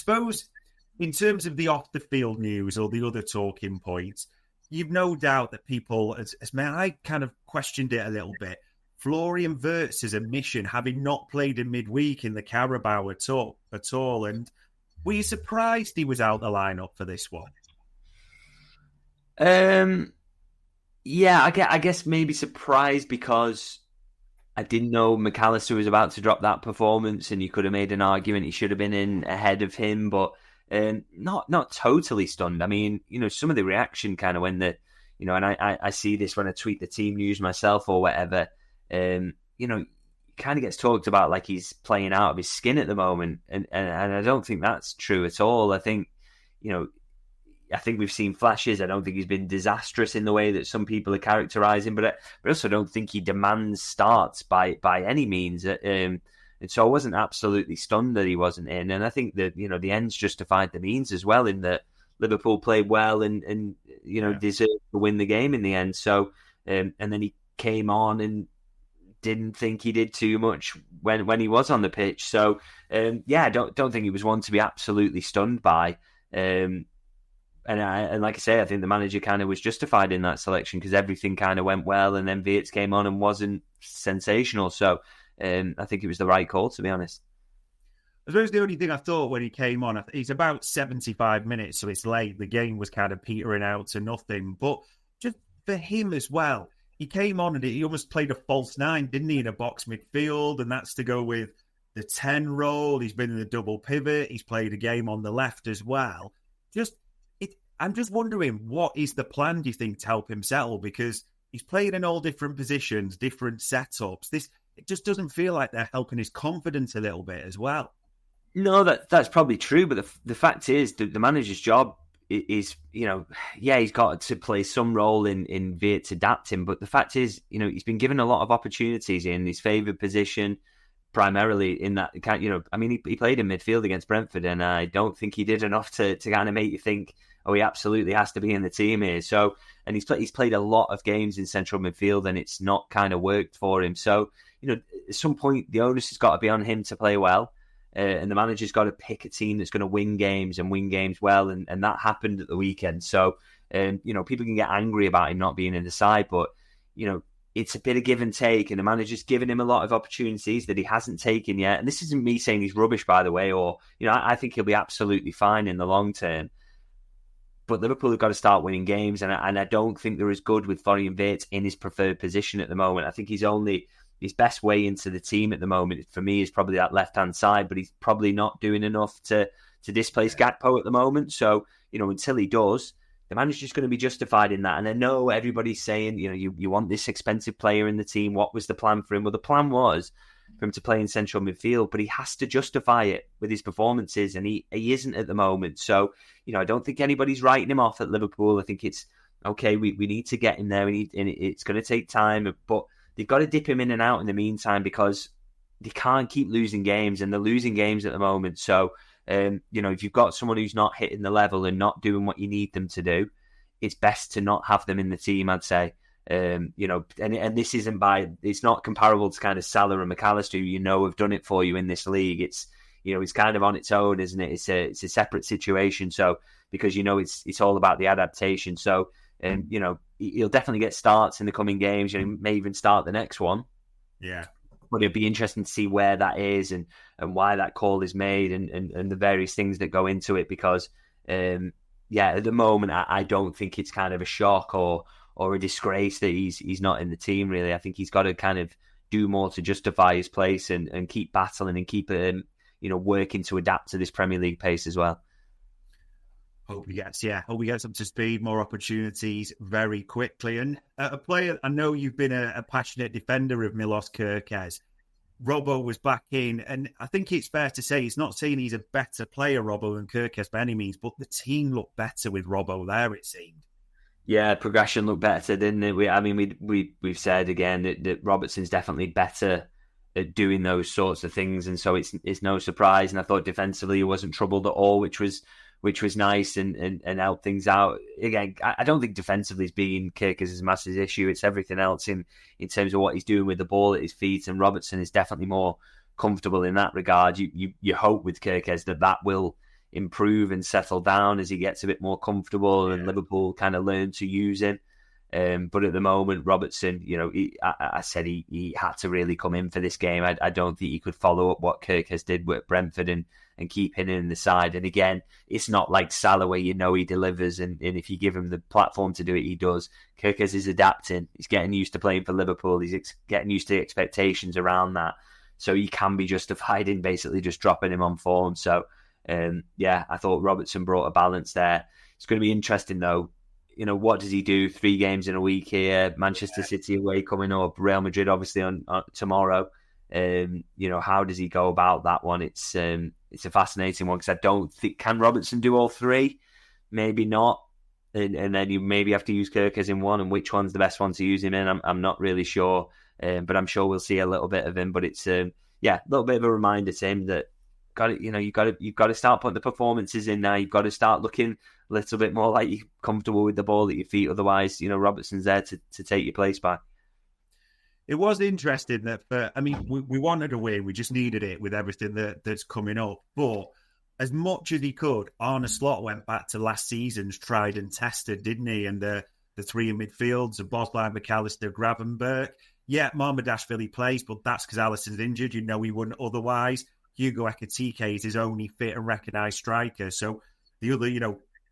suppose in terms of the off-the-field news or the other talking points, you've no doubt that people, I kind of questioned it a little bit. Florian Wirtz's admission, having not played in midweek in the Carabao at all, and were you surprised he was out the lineup for this one? Yeah, I guess maybe surprised because I didn't know McAllister was about to drop that performance, and you could have made an argument he should have been in ahead of him, but not totally stunned. I mean, some of the reaction kind of when and I see this when I tweet the team news myself or whatever, kind of gets talked about like he's playing out of his skin at the moment, and I don't think that's true at all. I think, I think we've seen flashes. I don't think he's been disastrous in the way that some people are characterising, but I also don't think he demands starts by any means. And so I wasn't absolutely stunned that he wasn't in. And I think that, the ends justified the means as well, in that Liverpool played well and deserved to win the game in the end. So, and then he came on and didn't think he did too much when he was on the pitch. So, I don't think he was one to be absolutely stunned by. And like I say, I think the manager kind of was justified in that selection because everything kind of went well, and then Wirtz came on and wasn't sensational. So I think it was the right call, to be honest. I suppose the only thing I thought when he came on, he's about 75 minutes, so it's late. The game was kind of petering out to nothing. But just for him as well, he came on and he almost played a false nine, didn't he, in a box midfield, and that's to go with the 10 role. He's been in the double pivot. He's played a game on the left as well. I'm just wondering, what is the plan, do you think, to help him settle? Because he's played in all different positions, different setups. It just doesn't feel like they're helping his confidence a little bit as well. No, that's probably true. But the fact is, the manager's job is, he's got to play some role in Wirtz adapting. But the fact is, he's been given a lot of opportunities in his favoured position, primarily in that, he played in midfield against Brentford, and I don't think he did enough to kind of make you think, oh, he absolutely has to be in the team here. So, and he's played a lot of games in central midfield, and it's not kind of worked for him. So, at some point, the onus has got to be on him to play well, and the manager's got to pick a team that's going to win games and win games well, and that happened at the weekend. So, people can get angry about him not being in the side, but, it's a bit of give and take, and the manager's given him a lot of opportunities that he hasn't taken yet. And this isn't me saying he's rubbish, by the way, or, I think he'll be absolutely fine in the long term. But Liverpool have got to start winning games, and I don't think they're as good with Florian Wirtz in his preferred position at the moment. I think his best way into the team at the moment, for me, is probably that left-hand side, but he's probably not doing enough to displace Gakpo at the moment. So, until he does, the manager's going to be justified in that. And I know everybody's saying, you want this expensive player in the team. What was the plan for him? Well, the plan was for him to play in central midfield, but he has to justify it with his performances, and he isn't at the moment. So, I don't think anybody's writing him off at Liverpool. I think it's, okay, we need to get him there, and it's going to take time, but they've got to dip him in and out in the meantime because they can't keep losing games, and they're losing games at the moment. So, if you've got someone who's not hitting the level and not doing what you need them to do, it's best to not have them in the team, I'd say. And this it's not comparable to kind of Salah and McAllister, who have done it for you in this league. It's it's kind of on its own, isn't it? It's a separate situation. So because it's all about the adaptation. So he'll definitely get starts in the coming games. He may even start the next one. Yeah. But it'd be interesting to see where that is and why that call is made and the various things that go into it. Because at the moment I don't think it's kind of a shock or a disgrace that he's not in the team, really. I think he's got to kind of do more to justify his place and keep battling and keep working to adapt to this Premier League pace as well. Hope he gets up to speed, more opportunities very quickly. And a player, I know you've been a passionate defender of Milos Kerkez. Robbo was back in, and I think it's fair to say, it's not saying he's a better player, Robbo, than Kerkez by any means, but the team looked better with Robbo there, it seemed. Yeah, progression looked better, didn't it? We've said again that Robertson's definitely better at doing those sorts of things, and so it's no surprise. And I thought defensively he wasn't troubled at all, which was nice and helped things out. Again, I don't think defensively is being Kerkez's massive issue. It's everything else in terms of what he's doing with the ball at his feet, and Robertson is definitely more comfortable in that regard. You hope with Kerkez that will improve and settle down as he gets a bit more comfortable and Liverpool kind of learn to use him. But at the moment, Robertson, I said he had to really come in for this game. I don't think he could follow up what Kirkes did with Brentford and keep hitting in the side. And again, it's not like Salah where he delivers, and if you give him the platform to do it, he does. Kirkes is adapting. He's getting used to playing for Liverpool. He's getting used to the expectations around that. So he can be justified in basically just dropping him on form. So, I thought Robertson brought a balance there. It's going to be interesting, though. What does he do? 3 games in a week here. Manchester City away coming up. Real Madrid obviously on tomorrow. How does he go about that one? It's a fascinating one because I don't think, can Robertson do all 3? Maybe not. And then you maybe have to use Kirkes in one, and which one's the best one to use him in? I'm not really sure. But I'm sure we'll see a little bit of him. But it's a little bit of a reminder to him that you've got to start putting the performances in now. You've got to start looking a little bit more like you're comfortable with the ball at your feet. Otherwise, Robertson's there to take your place back. It was interesting that, we wanted a win. We just needed it with everything that's coming up. But as much as he could, Arne Slot went back to last season's tried and tested, didn't he? And the 3 in midfields of Bosley, McAllister, Gravenberch. Yeah, Marmadashvili plays, but that's because Alisson's injured. He wouldn't otherwise. Hugo Ekitike is his only fit and recognised striker. So the other,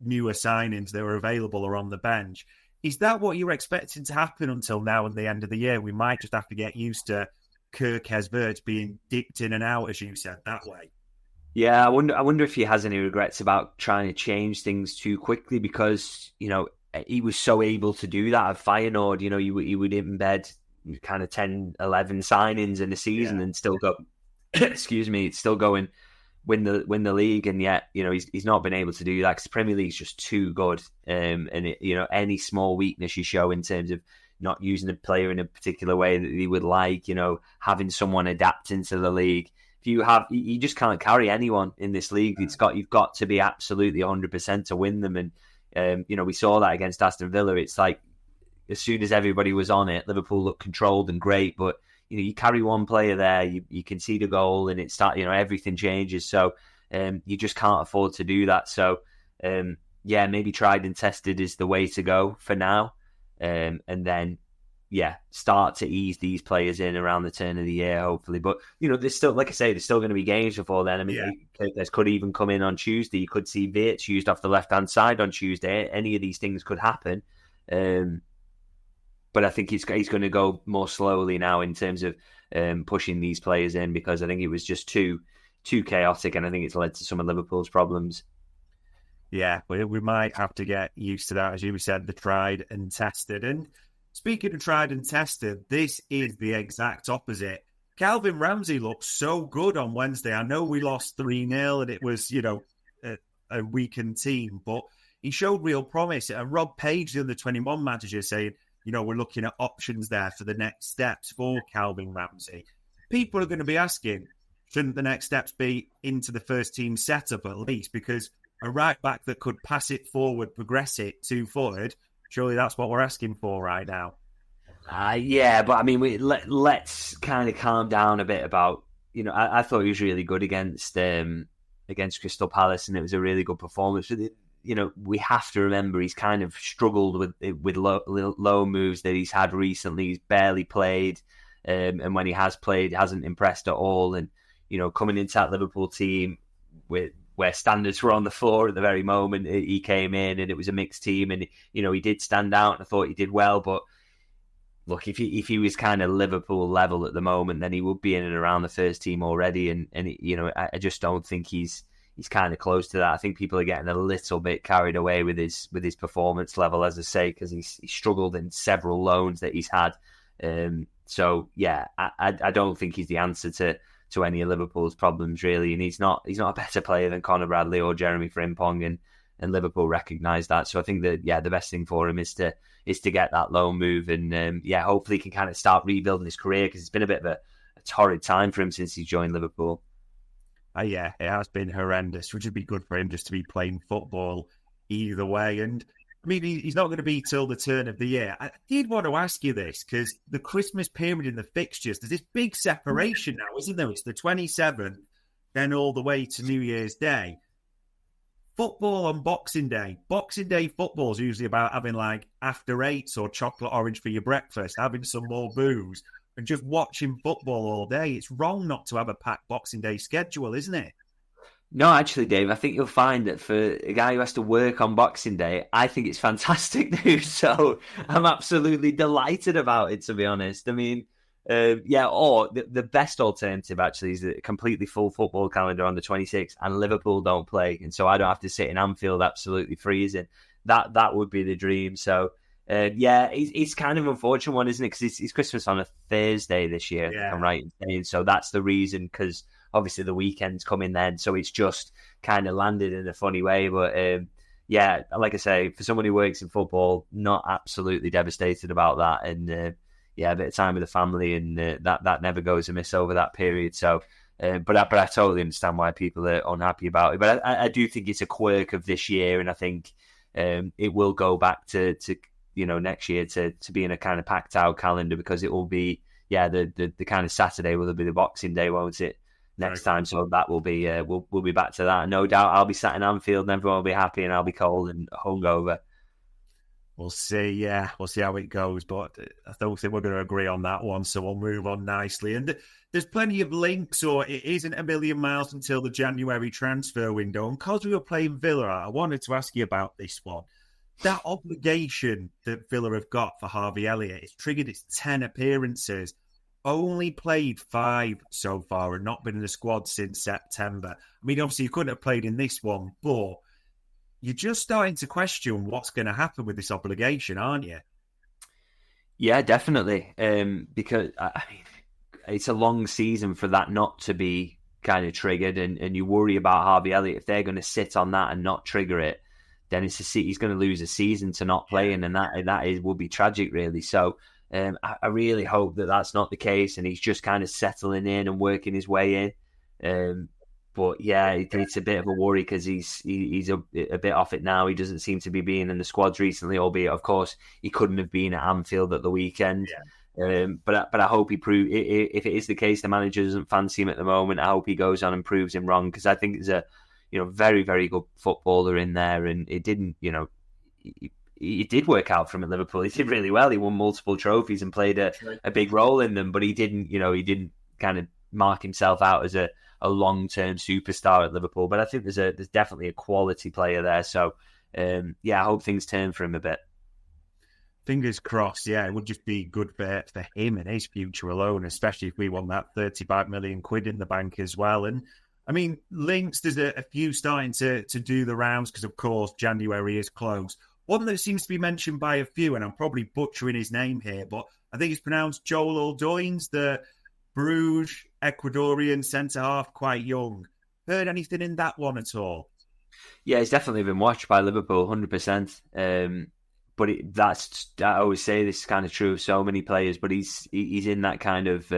newer signings that were available are on the bench. Is that what you're expecting to happen until now and the end of the year? We might just have to get used to Kirkes Wirtz being dipped in and out, as you said, that way. Yeah, I wonder if he has any regrets about trying to change things too quickly because, he was so able to do that at Feyenoord. He would embed kind of 10, 11 signings in a season and still go, still go and win the league, and yet he's not been able to do that because the Premier League's just too good. And any small weakness you show in terms of not using a player in a particular way that he would like, having someone adapt into the league. If you just can't carry anyone in this league. You've got to be absolutely 100% to win them, and we saw that against Aston Villa. It's like as soon as everybody was on it, Liverpool looked controlled and great, but you carry one player there, you concede a goal, and everything changes. So you just can't afford to do that. So maybe tried and tested is the way to go for now, and then start to ease these players in around the turn of the year, hopefully. But there's still, like I say, there's still going to be games before then. This could even come in on Tuesday. You could see Wirtz used off the left hand side on Tuesday. Any of these things could happen. But I think he's going to go more slowly now in terms of pushing these players in because I think it was just too chaotic, and I think it's led to some of Liverpool's problems. Yeah, we might have to get used to that, as you said, the tried and tested. And speaking of tried and tested, this is the exact opposite. Calvin Ramsay looked so good on Wednesday. I know we lost 3-0 and it was, a weakened team, but he showed real promise. And Rob Page, the under 21 manager, saying, we're looking at options there for the next steps for Calvin Ramsay. People are going to be asking, shouldn't the next steps be into the first team setup at least? Because a right back that could pass it forward, progress it to forward, surely that's what we're asking for right now. But let's kind of calm down a bit about, I thought he was really good against Crystal Palace, and it was a really good performance. We have to remember he's kind of struggled with low moves that he's had recently. He's barely played, and when he has played, hasn't impressed at all. And coming into that Liverpool team where standards were on the floor at the very moment he came in, and it was a mixed team, and he did stand out, and I thought he did well. But look, if he was kind of Liverpool level at the moment, then he would be in and around the first team already. And I just don't think he's kind of close to that. I think people are getting a little bit carried away with his performance level, as I say, because he struggled in several loans that he's had. I don't think he's the answer to any of Liverpool's problems, really. And he's not a better player than Conor Bradley or Jeremy Frimpong, and Liverpool recognise that. So I think that the best thing for him is to get that loan move, and hopefully he can kind of start rebuilding his career, because it's been a bit of a torrid time for him since he joined Liverpool. It has been horrendous, which would be good for him just to be playing football either way. And he's not going to be till the turn of the year. I did want to ask you this, because the Christmas period in the fixtures, there's this big separation now, isn't there? It's the 27th, then all the way to New Year's Day. Football on Boxing Day. Boxing Day football is usually about having like after eights or chocolate orange for your breakfast, having some more booze, and just watching football all day. It's wrong not to have a packed Boxing Day schedule, isn't it? No, actually, Dave, I think you'll find that for a guy who has to work on Boxing Day, I think it's fantastic news. So I'm absolutely delighted about it, to be honest. I mean, or the best alternative actually is a completely full football calendar on the 26th, and Liverpool don't play, and so I don't have to sit in Anfield absolutely freezing. That would be the dream. So it's kind of an unfortunate one, isn't it? Because it's Christmas on a Thursday this year, if I'm right in saying. So that's the reason, because obviously the weekend's coming then, so it's just kind of landed in a funny way. But like I say, for someone who works in football, not absolutely devastated about that, and a bit of time with the family, and that never goes amiss over that period. So, but I totally understand why people are unhappy about it. But I do think it's a quirk of this year, and I think it will go back to next year to being a kind of packed out calendar, because it will be the kind of Saturday will be the Boxing Day, won't it? Next time, so that will be we'll be back to that. No doubt, I'll be sat in Anfield, and everyone will be happy, and I'll be cold and hungover. We'll see. Yeah, we'll see how it goes. But I don't think we're going to agree on that one, so we'll move on nicely. And there's plenty of links, or it isn't a million miles until the January transfer window. And because we were playing Villa, I wanted to ask you about this one. That obligation that Villa have got for Harvey Elliott, it's triggered its 10 appearances. Only played 5 so far and not been in the squad since September. I mean, obviously, you couldn't have played in this one, but you're just starting to question what's going to happen with this obligation, aren't you? Yeah, definitely. Because, it's a long season for that not to be kind of triggered, and you worry about Harvey Elliott. If they're going to sit on that and not trigger it, then he's going to lose a season to not playing, and that will be tragic, really. So, I really hope that that's not the case, and he's just kind of settling in and working his way in. But yeah, it's a bit of a worry, because he's a bit off it now. He doesn't seem to be being in the squads recently, albeit, of course, he couldn't have been at Anfield at the weekend. Yeah. But I hope he if it is the case the manager doesn't fancy him at the moment, I hope he goes on and proves him wrong, because I think there's a very, very good footballer in there, and it didn't He did work out for him at Liverpool. He did really well. He won multiple trophies and played a big role in them, but he didn't kind of mark himself out as a long-term superstar at Liverpool. But I think there's definitely a quality player there. So, I hope things turn for him a bit. Fingers crossed, yeah. It would just be good for him and his future alone, especially if we want that 35 million quid in the bank as well. And, I mean, links, there's a few starting to do the rounds, because, of course, January is close. One that seems to be mentioned by a few, and I'm probably butchering his name here, but I think it's pronounced Joel O'Doynes, the Bruges Ecuadorian centre-half, quite young. Heard anything in that one at all? Yeah, he's definitely been watched by Liverpool, 100%. But I always say this is kind of true of so many players, but he's in that kind of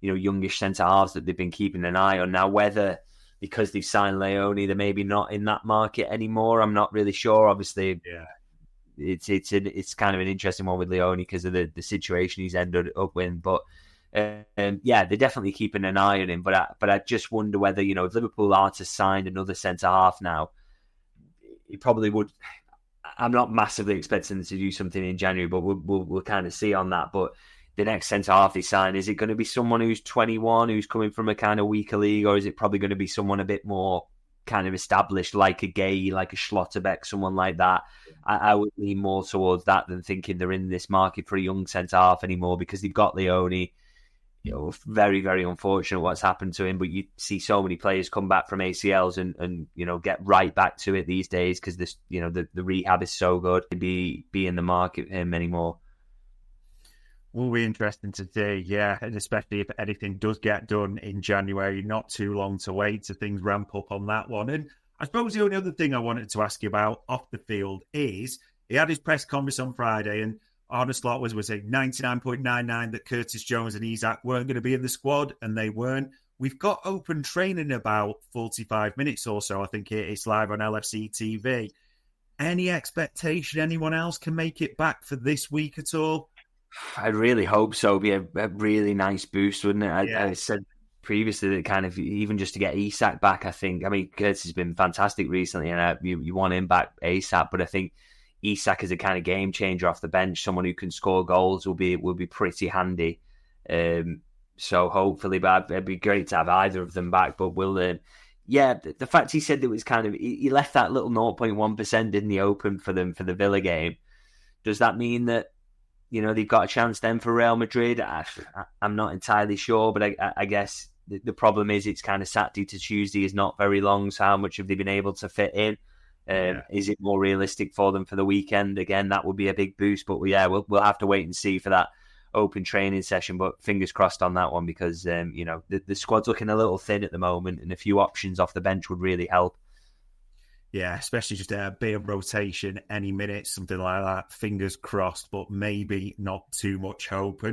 youngish centre-halves that they've been keeping an eye on. Now, whether because they've signed Leone, they're maybe not in that market anymore, I'm not really sure. Obviously, it's kind of an interesting one with Leone because of the situation he's ended up in. But they're definitely keeping an eye on him. But I just wonder whether, if Liverpool are to sign another centre-half now, he probably would. I'm not massively expecting them to do something in January, but we'll kind of see on that. But the next centre-half they sign, is it going to be someone who's 21, who's coming from a kind of weaker league, or is it probably going to be someone a bit more kind of established, like a Guehi, like a Schlotterbeck, someone like that? I would lean more towards that than thinking they're in this market for a young centre-half anymore, because they've got Leone. Very, very unfortunate what's happened to him, but you see so many players come back from ACLs and get right back to it these days, because this the rehab is so good to be in the market for him anymore. Will be interesting to see, yeah, and especially if anything does get done in January, not too long to wait, so things ramp up on that one. And I suppose the only other thing I wanted to ask you about off the field is, he had his press conference on Friday, and Arne Slot was saying 99.99 that Curtis Jones and Isak weren't going to be in the squad, and they weren't. We've got open training in about 45 minutes or so. I think it's live on LFC TV. Any expectation anyone else can make it back for this week at all? I really hope so. It'd be a really nice boost, wouldn't it? Yeah. I said previously that kind of, even just to get Isak back, I think, I mean, Curtis has been fantastic recently, and you want him back ASAP, but I think Isak is a kind of game changer off the bench, someone who can score goals will be pretty handy. So hopefully, but it'd be great to have either of them back. But we'll, yeah, the fact he said it was kind of, he left that little 0.1% in the open for them for the Villa game. Does that mean that, you know, they've got a chance then for Real Madrid? I'm not entirely sure, but I guess the problem is it's kind of Saturday to Tuesday is not very long. So how much have they been able to fit in? Is it more realistic for them for the weekend? Again, that would be a big boost. But yeah, we'll have to wait and see for that open training session. But fingers crossed on that one, because you know, the squad's looking a little thin at the moment, and a few options off the bench would really help. Yeah, especially just a bit of rotation any minute, something like that. Fingers crossed, but maybe not too much hope.